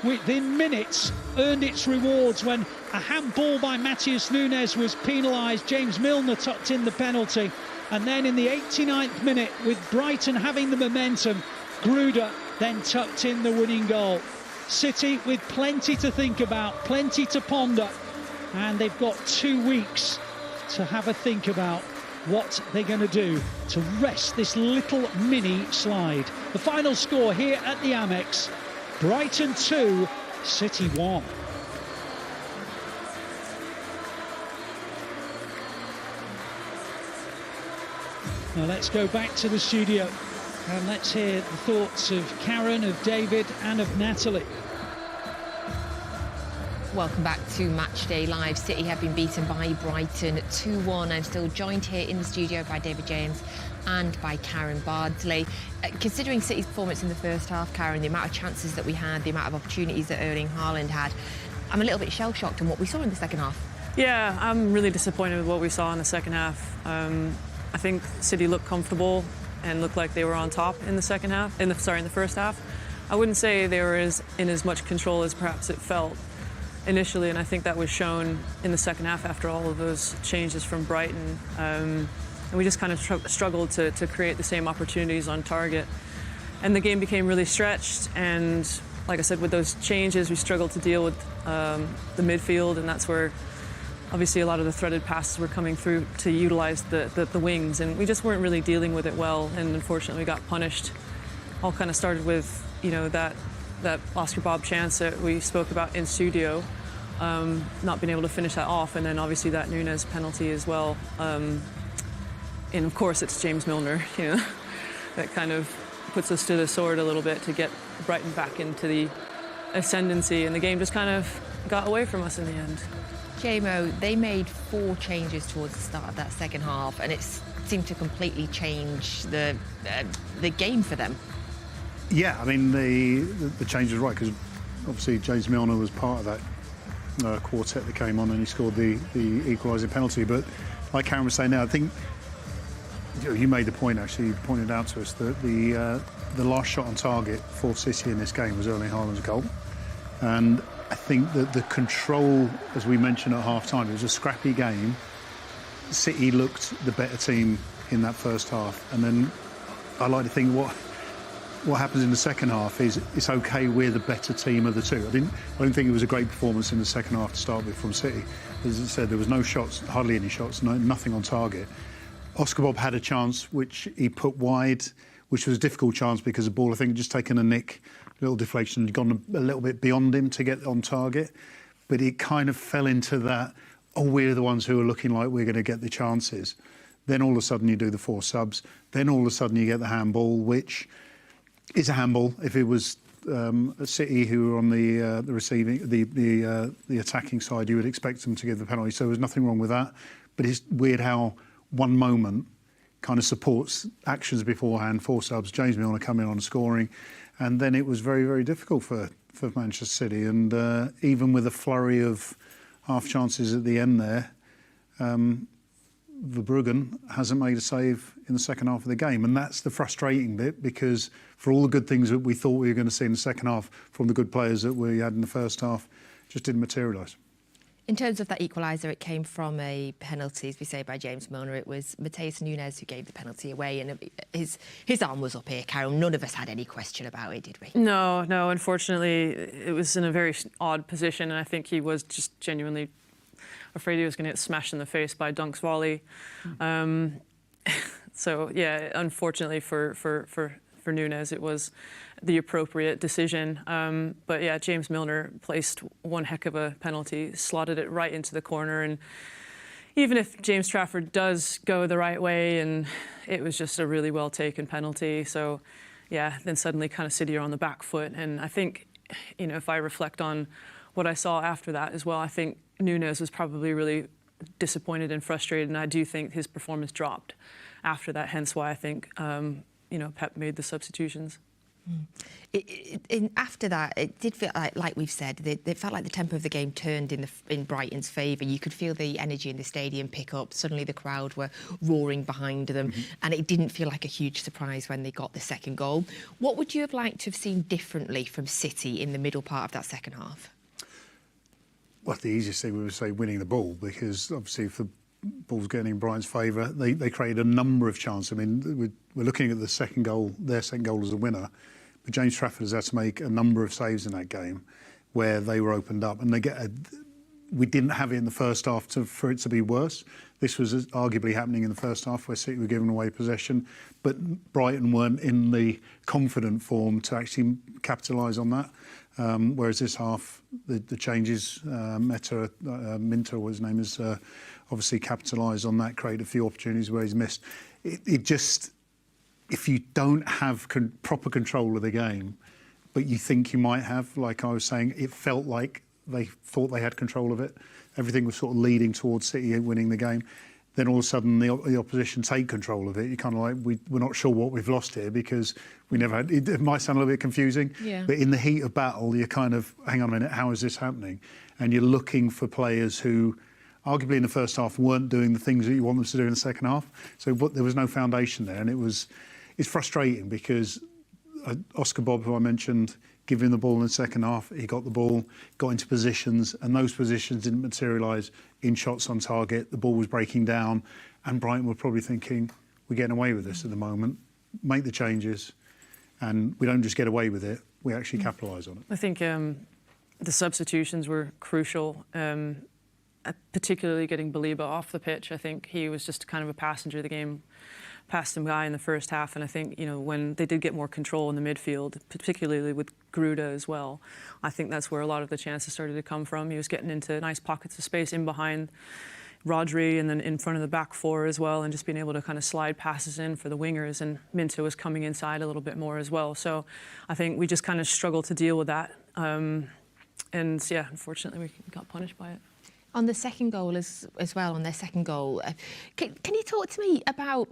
within minutes earned its rewards when a handball by Matheus Nunes was penalised. James Milner tucked in the penalty, and then in the 89th minute, with Brighton having the momentum, Gruder then tucked in the winning goal. City with plenty to think about, plenty to ponder, and they've got 2 weeks to have a think about what they're going to do to rest this little mini slide. The final score here at the Amex: Brighton 2, City 1. Now let's go back to the studio and let's hear the thoughts of Karen, of David and of Natalie. Welcome back to Matchday Live. City have been beaten by Brighton 2-1. I'm still joined here in the studio by David James and by Karen Bardsley. Considering City's performance in the first half, Karen, the amount of chances that we had, the amount of opportunities that Erling Haaland had, I'm a little bit shell-shocked on what we saw in the second half. Yeah, I'm really disappointed with what we saw in the second half. I think City looked comfortable and looked like they were on top in the second half. In the first half. I wouldn't say they were in as much control as perhaps it felt initially, and I think that was shown in the second half after all of those changes from Brighton. And we just kind of struggled to create the same opportunities on target. And the game became really stretched, and like I said, with those changes, we struggled to deal with the midfield, and that's where obviously a lot of the threaded passes were coming through to utilize the wings, and we just weren't really dealing with it well, and unfortunately we got punished. All kind of started with, you know, that Oscar Bob chance that we spoke about in studio, not being able to finish that off, and then obviously that Nunes penalty as well. And of course it's James Milner, you know, that kind of puts us to the sword a little bit to get Brighton back into the ascendancy, and the game just kind of got away from us in the end. JMO, they made 4 changes towards the start of that second half, and it seemed to completely change the game for them. Yeah, I mean, the change was right, because obviously James Milner was part of that quartet that came on, and he scored the equalising penalty. But like Karen was saying now, I think you made the point, actually, you pointed out to us that the last shot on target for City in this game was Erling Haaland's goal. And I think that the control, as we mentioned at half-time, it was a scrappy game. City looked the better team in that first half. And then I like to think what happens in the second half is it's OK, we're the better team of the two. I don't think it was a great performance in the second half to start with from City. As I said, there was no shots, hardly any shots, nothing on target. Oscar Bob had a chance which he put wide, which was a difficult chance because the ball, I think, had just taken a nick, a little deflection, had gone a little bit beyond him to get on target. But it kind of fell into that, oh, we're the ones who are looking like we're going to get the chances. Then all of a sudden you do the 4 subs. Then all of a sudden you get the handball, which is a handball. If it was a City who were on the receiving, the attacking side, you would expect them to give the penalty. So there's nothing wrong with that. But it's weird how one moment kind of supports actions beforehand, 4 subs, James Milner coming on and scoring, and then it was very, very difficult for Manchester City. And even with a flurry of half chances at the end there, Verbruggen hasn't made a save in the second half of the game, and that's the frustrating bit, because for all the good things that we thought we were going to see in the second half from the good players that we had in the first half, just didn't materialise. In terms of that equaliser, it came from a penalty, as we say, by James Milner. It was Matheus Nunes who gave the penalty away, and his arm was up here, Carol. None of us had any question about it, did we? No, unfortunately, it was in a very odd position, and I think he was just genuinely afraid he was going to get smashed in the face by Dunk's volley. So, yeah, unfortunately for Nunes, it was the appropriate decision. But, yeah, James Milner placed one heck of a penalty, slotted it right into the corner. And even if James Trafford does go the right way, and it was just a really well-taken penalty. So, yeah, then suddenly kind of City are on the back foot. And I think, you know, if I reflect on what I saw after that as well, I think Nunes was probably really disappointed and frustrated, and I do think his performance dropped after that, hence why I think, you know, Pep made the substitutions. After that, it did feel like we've said, it felt like the tempo of the game turned in Brighton's favour. You could feel the energy in the stadium pick up. Suddenly the crowd were roaring behind them, and it didn't feel like a huge surprise when they got the second goal. What would you have liked to have seen differently from City in the middle part of that second half? Well, the easiest thing we would say winning the ball, because obviously if the ball's getting in Brighton's favour, they created a number of chances. I mean, we're looking at the second goal, their second goal as a winner. But James Trafford has had to make a number of saves in that game where they were opened up, and we didn't have it in the first half for it to be worse. This was arguably happening in the first half where City were giving away possession, but Brighton weren't in the confident form to actually capitalise on that. Whereas this half, the changes, Minter, what his name is, obviously capitalised on that, created a few opportunities where he's missed. It just, if you don't have proper control of the game, but you think you might have, like I was saying, it felt like they thought they had control of it. Everything was sort of leading towards City winning the game. Then all of a sudden the opposition take control of it. You're kind of like, we're not sure what we've lost here because we never had... It might sound a little bit confusing, but in the heat of battle, you're kind of, hang on a minute, how is this happening? And you're looking for players who, arguably in the first half, weren't doing the things that you want them to do in the second half. So there was no foundation there, and it's frustrating because Oscar Bob, who I mentioned, giving the ball in the second half, he got the ball, got into positions, and those positions didn't materialise in shots on target. The ball was breaking down, and Brighton were probably thinking, we're getting away with this at the moment, make the changes, and we don't just get away with it, we actually capitalise on it. I think the substitutions were crucial, particularly getting Baliba off the pitch. I think he was just kind of a passenger. The game passed him by in the first half, and I think, you know, when they did get more control in the midfield, particularly with Gruda as well, I think that's where a lot of the chances started to come from. He was getting into nice pockets of space in behind Rodri and then in front of the back four as well, and just being able to kind of slide passes in for the wingers, and Minter was coming inside a little bit more as well. So I think we just kind of struggled to deal with that, and yeah, unfortunately we got punished by it. On the second goal as well, on their second goal, can you talk to me about...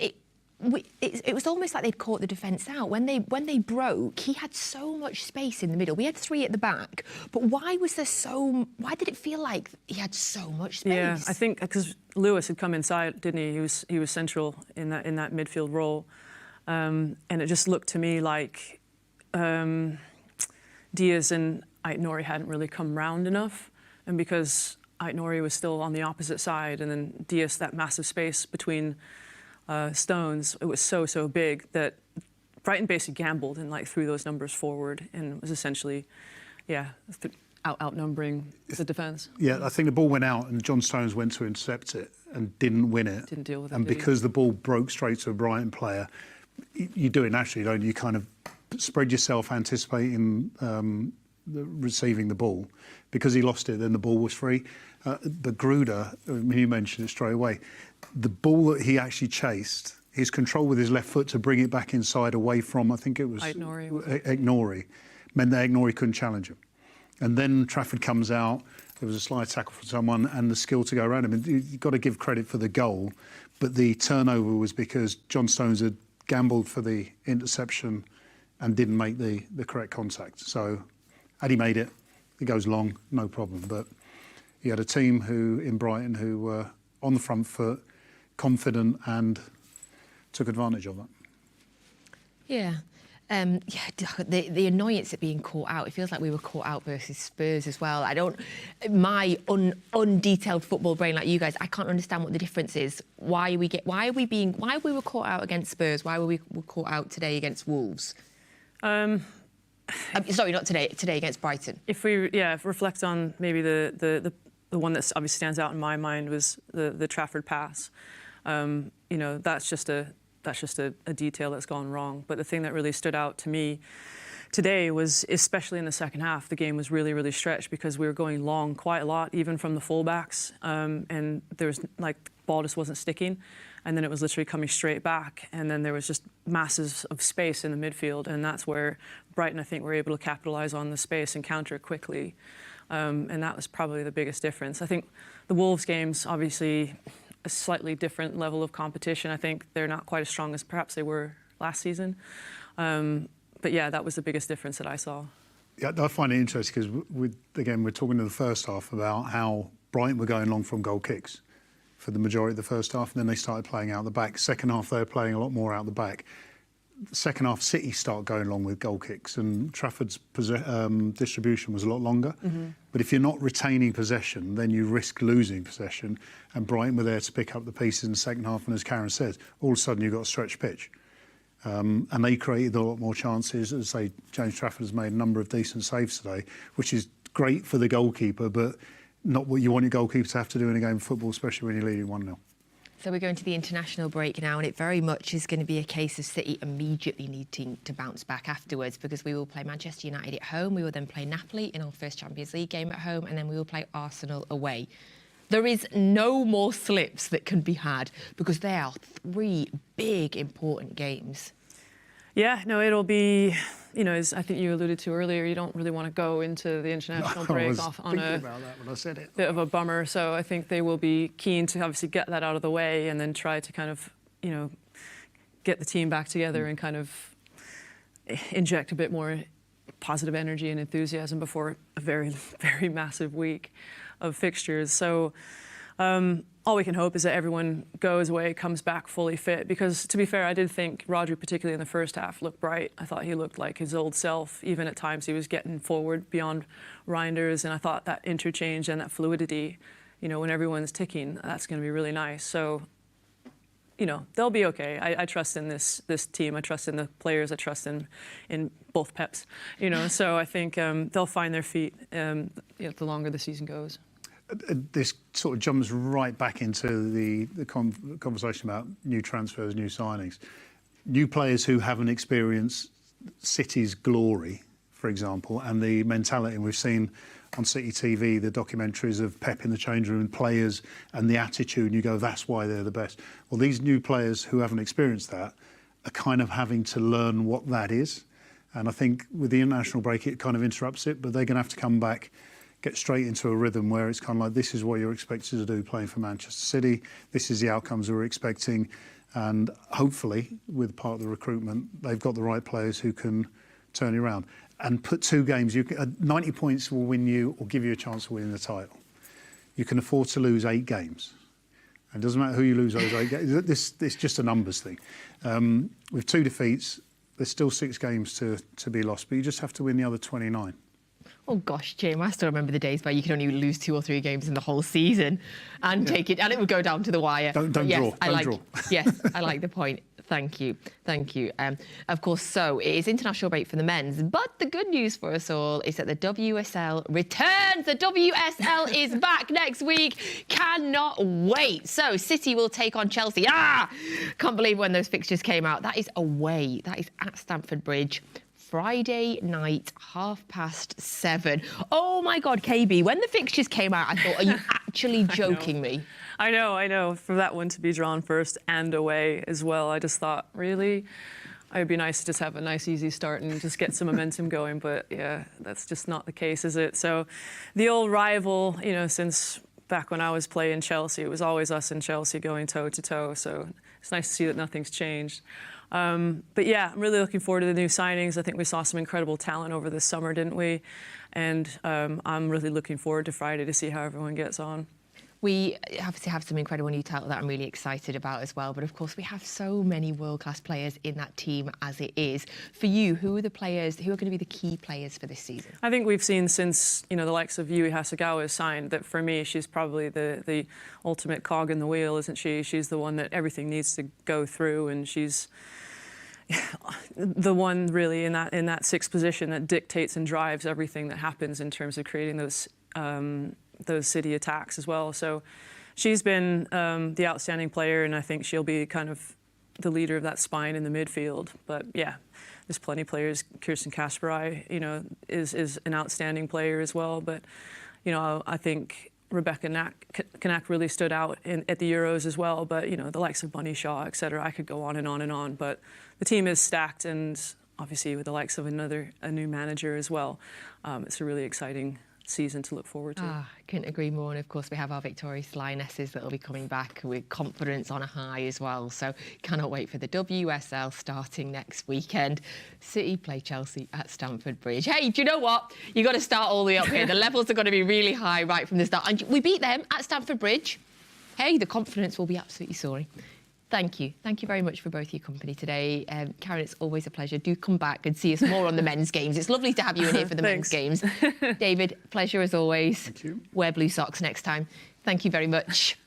It was almost like they'd caught the defence out. When they broke, he had so much space in the middle. We had three at the back, but why did it feel like he had so much space? Yeah, I think because Lewis had come inside, didn't he? He was central in that midfield role, and it just looked to me like Diaz and Ait-Nouri hadn't really come round enough. And because Ait-Nouri was still on the opposite side, and then Diaz, that massive space between stones, it was so big that Brighton basically gambled and threw those numbers forward and was essentially, outnumbering the defence. Yeah, I think the ball went out and John Stones went to intercept it and didn't win it. Didn't deal with it. And because the ball broke straight to a Brighton player, you do it naturally, don't you? You kind of spread yourself anticipating receiving the ball. Because he lost it, then the ball was free. But Gruda, I mean, you mentioned it straight away, the ball that he actually chased, his control with his left foot to bring it back inside away from, I think it was Ait-Nouri, meant that Ait-Nouri couldn't challenge him. And then Trafford comes out, there was a slide tackle for someone and the skill to go around him. And you've got to give credit for the goal, but the turnover was because John Stones had gambled for the interception and didn't make the correct contact. So had he made it, it goes long, no problem. But he had a team in Brighton who were on the front foot, confident, and took advantage of that. Yeah. The annoyance at being caught out. It feels like we were caught out versus Spurs as well. My undetailed football brain like you guys, I can't understand what the difference is. Why we were caught out against Spurs? Why were we caught out today against Wolves? Sorry, not today. Today against Brighton. If we reflect on maybe the one that obviously stands out in my mind was the Trafford pass. You know, that's just a detail that's gone wrong. But the thing that really stood out to me today was, especially in the second half, the game was really stretched because we were going long quite a lot, even from the fullbacks, and there was the ball just wasn't sticking. And then it was literally coming straight back. And then there was just masses of space in the midfield. And that's where Brighton, I think, were able to capitalise on the space and counter it quickly. And that was probably the biggest difference. I think the Wolves game's obviously a slightly different level of competition. I think they're not quite as strong as perhaps they were last season. But yeah, that was the biggest difference that I saw. Yeah, I find it interesting because, again, we're talking in the first half about how Brighton were going long from goal kicks for the majority of the first half, and then they started playing out the back. Second half, they were playing a lot more out the back. The second half, City start going long with goal kicks, and Trafford's distribution was a lot longer. But if you're not retaining possession, then you risk losing possession. And Brighton were there to pick up the pieces in the second half, and as Karen says, all of a sudden you've got a stretched pitch. And they created a lot more chances. As I say, James Trafford has made a number of decent saves today, which is great for the goalkeeper, but not what you want your goalkeeper to have to do in a game of football, especially when you're leading 1-0. So we're going to the international break now, and it very much is going to be a case of City immediately needing to bounce back afterwards, because we will play Manchester United at home, we will then play Napoli in our first Champions League game at home, and then we will play Arsenal away. There is no more slips that can be had, because they are 3 big, important games. Yeah, no, it'll be, you know, as I think you alluded to earlier, you don't really want to go into the international break off on a bit of a bummer. So I think they will be keen to obviously get that out of the way and then try to kind of, you know, get the team back together and kind of inject a bit more positive energy and enthusiasm before a very, very massive week of fixtures. So all we can hope is that everyone goes away, comes back fully fit. Because, to be fair, I did think Rodri, particularly in the first half, looked bright. I thought he looked like his old self. Even at times he was getting forward beyond Reinders. And I thought that interchange and that fluidity, you know, when everyone's ticking, that's going to be really nice. So, you know, they'll be okay. I trust in this team. I trust in the players. I trust in both Peps. You know, so I think they'll find their feet you know, the longer the season goes. This sort of jumps right back into the conversation about new transfers, new signings. New players who haven't experienced City's glory, for example, and the mentality. And we've seen on City TV the documentaries of Pep in the change room and players and the attitude, and you go, that's why they're the best. Well, these new players who haven't experienced that are kind of having to learn what that is. And I think with the international break, it kind of interrupts it, but they're going to have to come back, get straight into a rhythm where it's kind of like, this is what you're expected to do playing for Manchester City. This is the outcomes we're expecting. And hopefully, with part of the recruitment, they've got the right players who can turn it around. And put 2 games, 90 points will win you or give you a chance of winning the title. You can afford to lose 8 games. And it doesn't matter who you lose those 8 games. It's just a numbers thing. With 2 defeats, there's still 6 games to be lost, but you just have to win the other 29. Oh gosh, Jim, I still remember the days where you could only lose 2 or 3 games in the whole season and take it, and it would go down to the wire. Don't draw. Draw. Yes, I like the point. Thank you. Of course, so it is international break for the men's, but the good news for us all is that the WSL returns. The WSL is back next week. Cannot wait. So City will take on Chelsea. Can't believe when those fixtures came out. That is away. That is at Stamford Bridge. Friday night, 7:30. Oh my God, KB, when the fixtures came out, I thought, are you actually joking me? I know. For that one to be drawn first and away as well, I just thought, really? It'd be nice to just have a nice, easy start and just get some momentum going. But yeah, that's just not the case, is it? So the old rival, you know, since back when I was playing Chelsea, it was always us and Chelsea going toe-to-toe. So it's nice to see that nothing's changed. But yeah, I'm really looking forward to the new signings. I think we saw some incredible talent over this summer, didn't we? And I'm really looking forward to Friday to see how everyone gets on. We obviously have some incredible new talent that I'm really excited about as well. But of course, we have so many world-class players in that team as it is. For you, who are the players, who are going to be the key players for this season? I think we've seen since, you know, the likes of Yui Hasegawa has signed that for me, she's probably the ultimate cog in the wheel, isn't she? She's the one that everything needs to go through, and she's the one really in that 6th position that dictates and drives everything that happens in terms of creating those City attacks as well. So she's been the outstanding player, and I think she'll be kind of the leader of that spine in the midfield. But yeah, there's plenty of players. Kirsten Kasperai, you know, is an outstanding player as well. But you know, I think Rebecca Knack really stood out at the Euros as well. But you know, the likes of Bunny Shaw, etc. I could go on and on and on. But the team is stacked, and obviously with the likes of a new manager as well, it's a really exciting season to look forward to. Couldn't agree more. And of course, we have our victorious Lionesses that will be coming back with confidence on a high as well. So cannot wait for the WSL starting next weekend. City play Chelsea at Stamford Bridge. Hey, do you know what? You got to start all the way up here. The levels are going to be really high right from the start. And we beat them at Stamford Bridge. Hey, the confidence will be absolutely soaring. Thank you. Thank you very much for both your company today. Karen, it's always a pleasure. Do come back and see us more on the men's games. It's lovely to have you in here for the men's games. David, pleasure as always. Thank you. Wear blue socks next time. Thank you very much.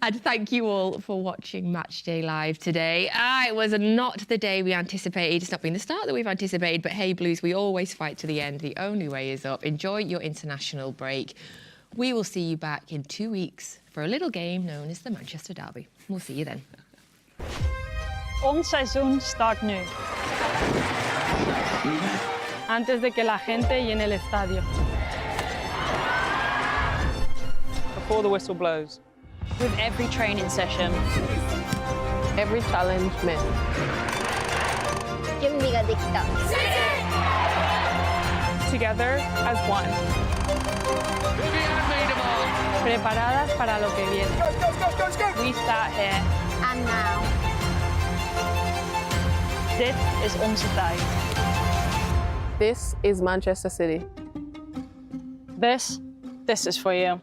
And thank you all for watching Matchday Live today. It was not the day we anticipated. It's not been the start that we've anticipated, but hey, Blues, we always fight to the end. The only way is up. Enjoy your international break. We will see you back in 2 weeks for a little game known as the Manchester Derby. We'll see you then. Ons seizoen start nu. Antes de que la gente llene el estadio. Before the whistle blows. With every training session. Every challenge met. 準備ができた。 Together as one. Preparadas para lo que viene. We start here. And now. Dit is onze tijd. This is Manchester City. This is for you.